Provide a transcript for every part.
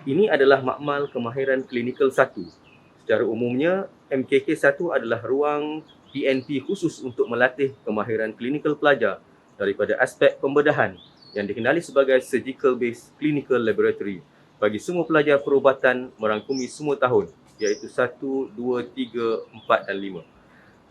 Ini adalah makmal kemahiran klinikal 1. Secara umumnya, MKK 1 adalah ruang PNP khusus untuk melatih kemahiran klinikal pelajar daripada aspek pembedahan yang dikenali sebagai Surgical Based Clinical Laboratory bagi semua pelajar perubatan merangkumi semua tahun, iaitu 1, 2, 3, 4 dan 5.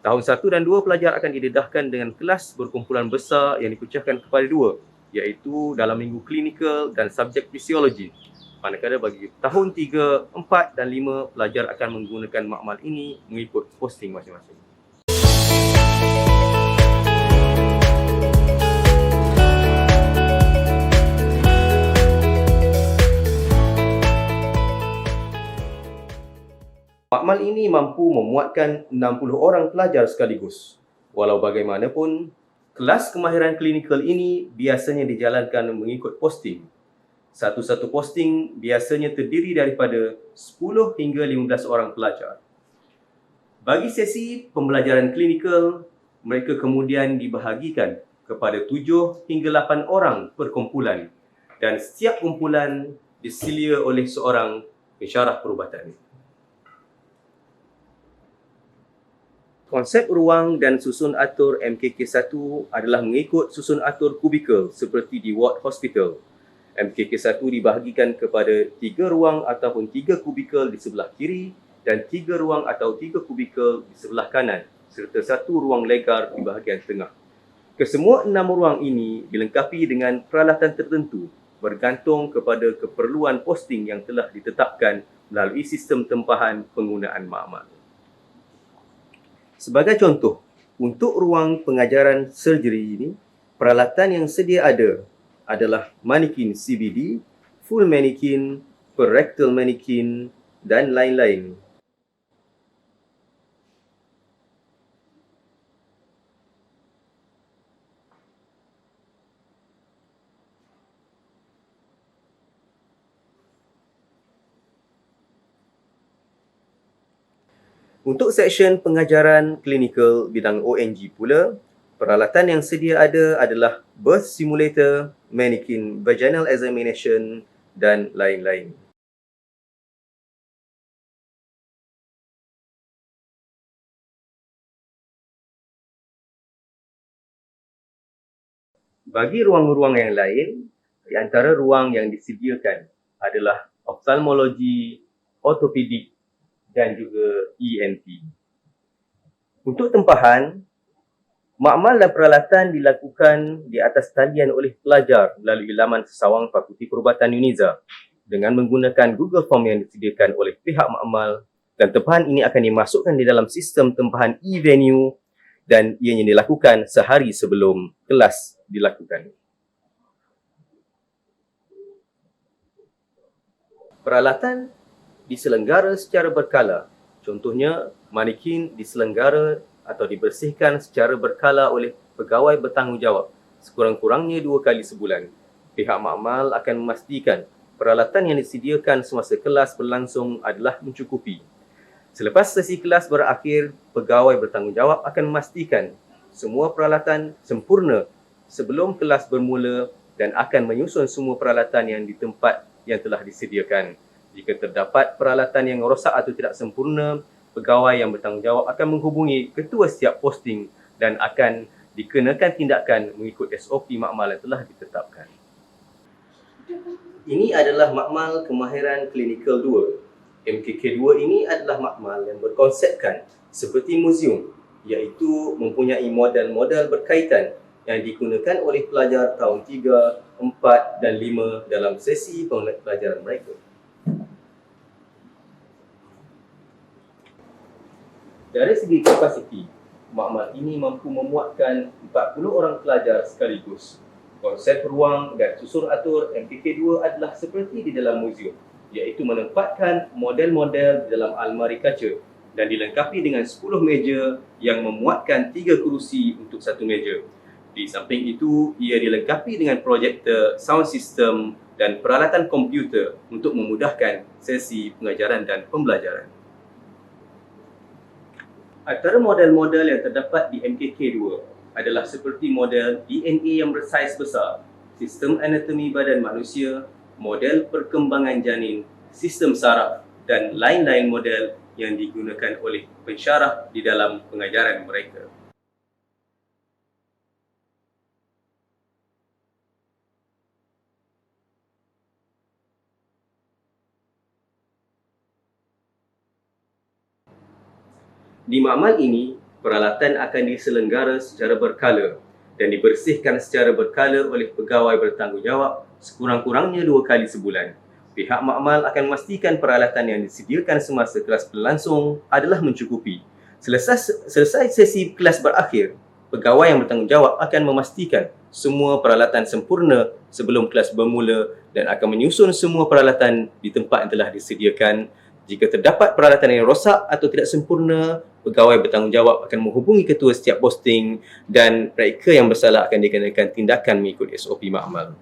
Tahun 1 dan 2 pelajar akan didedahkan dengan kelas berkumpulan besar yang dipecahkan kepada 2, iaitu dalam minggu klinikal dan subjek fisiologi. Manakala bagi tahun 3, 4 dan 5, pelajar akan menggunakan makmal ini mengikut posting masing-masing. Makmal ini mampu memuatkan 60 orang pelajar sekaligus. Walau bagaimanapun, kelas kemahiran klinikal ini biasanya dijalankan mengikut posting. Satu-satu posting biasanya terdiri daripada 10 hingga 15 orang pelajar. Bagi sesi pembelajaran klinikal, mereka kemudian dibahagikan kepada 7 hingga 8 orang per kumpulan dan setiap kumpulan disilia oleh seorang pensyarah perubatan. Konsep ruang dan susun atur MKK1 adalah mengikut susun atur kubikel seperti di ward hospital. MKK1 dibahagikan kepada 3 ruang ataupun 3 kubikel di sebelah kiri dan 3 ruang atau 3 kubikel di sebelah kanan serta 1 ruang legar di bahagian tengah. Kesemua 6 ruang ini dilengkapi dengan peralatan tertentu bergantung kepada keperluan posting yang telah ditetapkan melalui sistem tempahan penggunaan makmal. Sebagai contoh, untuk ruang pengajaran surgery ini, peralatan yang sedia ada adalah manikin CBD, full manikin, rectal manikin dan lain-lain. Untuk seksyen pengajaran klinikal bidang ONG pula, peralatan yang sedia ada adalah birth simulator, manikin vaginal examination dan lain-lain. Bagi ruang-ruang yang lain, di antara ruang yang disediakan adalah oftalmologi, ortopedik dan juga ENT. Untuk tempahan, makmal dan peralatan dilakukan di atas talian oleh pelajar melalui laman sesawang Fakulti Perubatan UNIZA dengan menggunakan Google Form yang disediakan oleh pihak makmal, dan tempahan ini akan dimasukkan di dalam sistem tempahan e-venue dan ianya dilakukan sehari sebelum kelas dilakukan. Peralatan diselenggara secara berkala. Contohnya, manikin diselenggara atau dibersihkan secara berkala oleh pegawai bertanggungjawab sekurang-kurangnya 2 kali sebulan. Pihak makmal akan memastikan peralatan yang disediakan semasa kelas berlangsung adalah mencukupi. Selepas sesi kelas berakhir, pegawai bertanggungjawab akan memastikan semua peralatan sempurna sebelum kelas bermula dan akan menyusun semua peralatan yang di tempat yang telah disediakan. Jika terdapat peralatan yang rosak atau tidak sempurna, pegawai yang bertanggungjawab akan menghubungi ketua setiap posting dan akan dikenakan tindakan mengikut SOP makmal yang telah ditetapkan. Ini adalah makmal kemahiran klinikal 2. MKK 2 ini adalah makmal yang berkonsepkan seperti muzium, iaitu mempunyai model-model berkaitan yang digunakan oleh pelajar tahun 3, 4 dan 5 dalam sesi pelajaran mereka. Dari segi kapasiti, makmal ini mampu memuatkan 40 orang pelajar sekaligus. Konsep ruang dan susun atur MKK 2 adalah seperti di dalam muzium, iaitu menempatkan model-model di dalam almari kaca dan dilengkapi dengan 10 meja yang memuatkan 3 kerusi untuk 1 meja. Di samping itu, ia dilengkapi dengan projektor, sound system dan peralatan komputer untuk memudahkan sesi pengajaran dan pembelajaran. Antara model-model yang terdapat di MKK 2 adalah seperti model DNA yang bersaiz besar, sistem anatomi badan manusia, model perkembangan janin, sistem saraf dan lain-lain model yang digunakan oleh pensyarah di dalam pengajaran mereka. Di makmal ini, peralatan akan diselenggara secara berkala dan dibersihkan secara berkala oleh pegawai bertanggungjawab sekurang-kurangnya 2 kali sebulan. Pihak makmal akan memastikan peralatan yang disediakan semasa kelas berlangsung adalah mencukupi. Selesai sesi kelas berakhir, pegawai yang bertanggungjawab akan memastikan semua peralatan sempurna sebelum kelas bermula dan akan menyusun semua peralatan di tempat yang telah disediakan. Jika terdapat peralatan yang rosak atau tidak sempurna, pegawai bertanggungjawab akan menghubungi ketua setiap posting dan mereka yang bersalah akan dikenakan tindakan mengikut SOP makmal.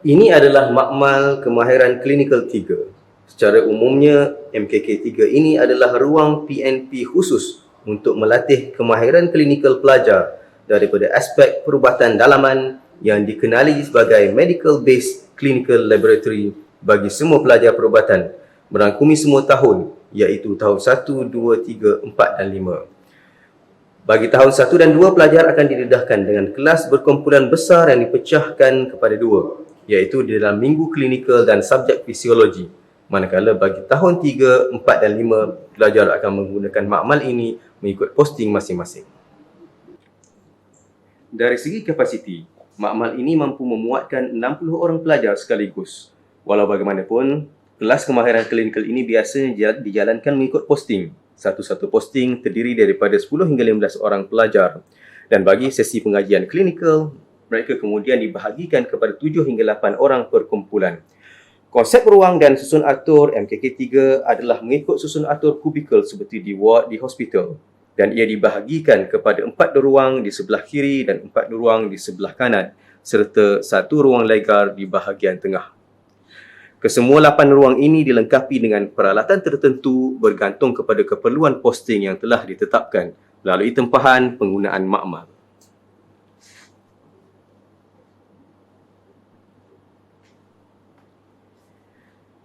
Ini adalah makmal kemahiran klinikal 3. Secara umumnya, MKK 3 ini adalah ruang PNP khusus untuk melatih kemahiran klinikal pelajar daripada aspek perubatan dalaman yang dikenali sebagai Medical Based Clinical Laboratory bagi semua pelajar perubatan merangkumi semua tahun, iaitu tahun 1, 2, 3, 4 dan 5. Bagi tahun 1 dan 2, pelajar akan didedahkan dengan kelas berkumpulan besar yang dipecahkan kepada 2, iaitu di dalam minggu klinikal dan subjek fisiologi. Manakala bagi tahun 3, 4 dan 5, pelajar akan menggunakan makmal ini mengikut posting masing-masing. Dari segi kapasiti, makmal ini mampu memuatkan 60 orang pelajar sekaligus. Walau bagaimanapun, kelas kemahiran klinikal ini biasanya dijalankan mengikut posting. Satu-satu posting terdiri daripada 10 hingga 15 orang pelajar. Dan bagi sesi pengajian klinikal, mereka kemudian dibahagikan kepada 7 hingga 8 orang per kumpulan. Konsep ruang dan susun atur MKK 3 adalah mengikut susun atur kubikel seperti di ward di hospital. Dan ia dibahagikan kepada 4 ruang di sebelah kiri dan 4 ruang di sebelah kanan serta 1 ruang legar di bahagian tengah. Kesemua 8 ruang ini dilengkapi dengan peralatan tertentu bergantung kepada keperluan posting yang telah ditetapkan melalui tempahan penggunaan makmal.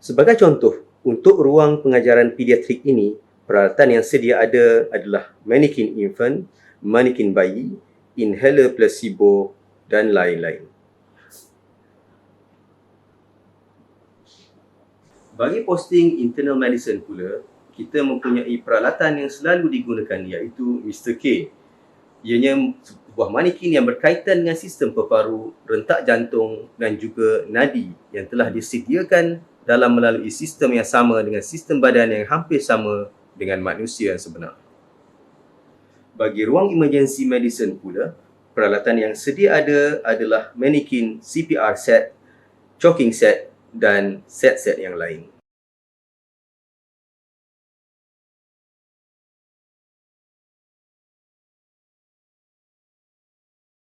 Sebagai contoh, untuk ruang pengajaran pediatrik ini, peralatan yang sedia ada adalah manikin infant, manikin bayi, inhaler placebo dan lain-lain. Bagi posting internal medicine pula, kita mempunyai peralatan yang selalu digunakan iaitu Mr. K. Ianya sebuah manikin yang berkaitan dengan sistem peparu, rentak jantung dan juga nadi yang telah disediakan dalam melalui sistem yang sama dengan sistem badan yang hampir sama dengan manusia yang sebenar. Bagi ruang emergency medicine pula, peralatan yang sedia ada adalah manikin CPR set, choking set dan set-set yang lain.